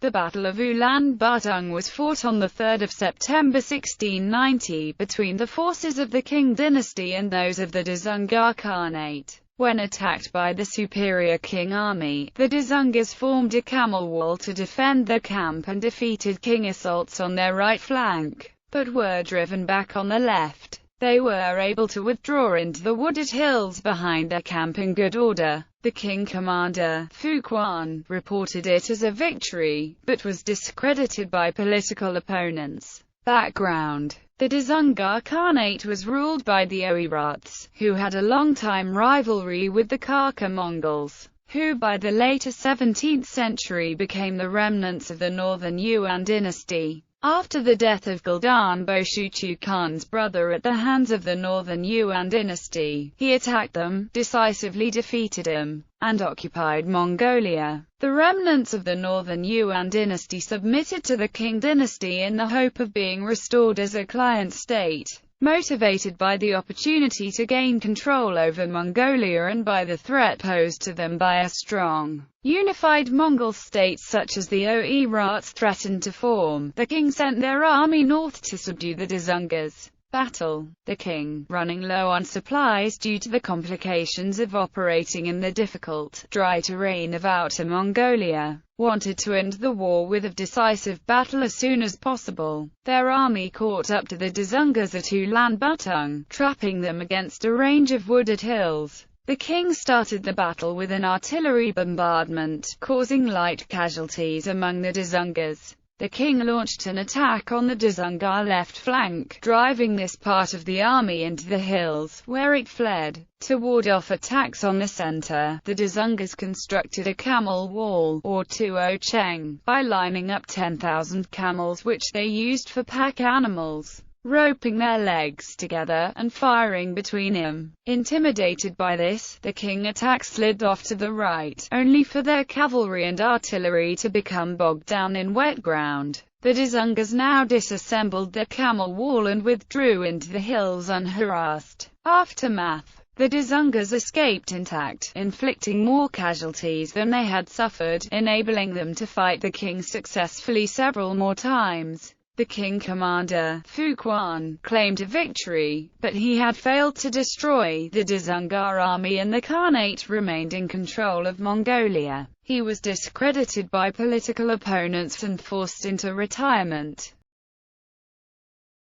The Battle of Ulan Butung was fought on 3 September 1690 between the forces of the Qing dynasty and those of the Dzungar Khanate. When attacked by the superior Qing army, the Dzungars formed a camel wall to defend their camp and defeated Qing assaults on their right flank, but were driven back on the left. They were able to withdraw into the wooded hills behind their camp in good order. The Qing commander, Fu Quan, reported it as a victory, but was discredited by political opponents. Background: the Dzungar Khanate was ruled by the Oirats, who had a long-time rivalry with the Khaqa Mongols, who by the later 17th century became the remnants of the northern Yuan dynasty. After the death of Guldan Boshuchu Khan's brother at the hands of the northern Yuan dynasty, he attacked them, decisively defeated them, and occupied Mongolia. The remnants of the northern Yuan dynasty submitted to the Qing dynasty in the hope of being restored as a client state, motivated by the opportunity to gain control over Mongolia and by the threat posed to them by a strong, unified Mongol state such as the Oirats threatened to form. The Qing sent their army north to subdue the Dzungars. Battle: the Qing, running low on supplies due to the complications of operating in the difficult, dry terrain of Outer Mongolia, wanted to end the war with a decisive battle as soon as possible. Their army caught up to the Dzungars at Ulan Butung, trapping them against a range of wooded hills. The Qing started the battle with an artillery bombardment, causing light casualties among the Dzungars. The Qing launched an attack on the Dzungar left flank, driving this part of the army into the hills, where it fled. To ward off attacks on the center, the Dzungars constructed a camel wall, or tuo cheng, by lining up 10,000 camels which they used for pack animals, roping their legs together, and firing between them. Intimidated by this, the Qing attack slid off to the right, only for their cavalry and artillery to become bogged down in wet ground. The Dzungars now disassembled their camel wall and withdrew into the hills unharassed. Aftermath: the Dzungars escaped intact, inflicting more casualties than they had suffered, enabling them to fight the Qing successfully several more times. The Qing commander, Fu Quan, claimed a victory, but he had failed to destroy the Dzungar army and the Khanate remained in control of Mongolia. He was discredited by political opponents and forced into retirement.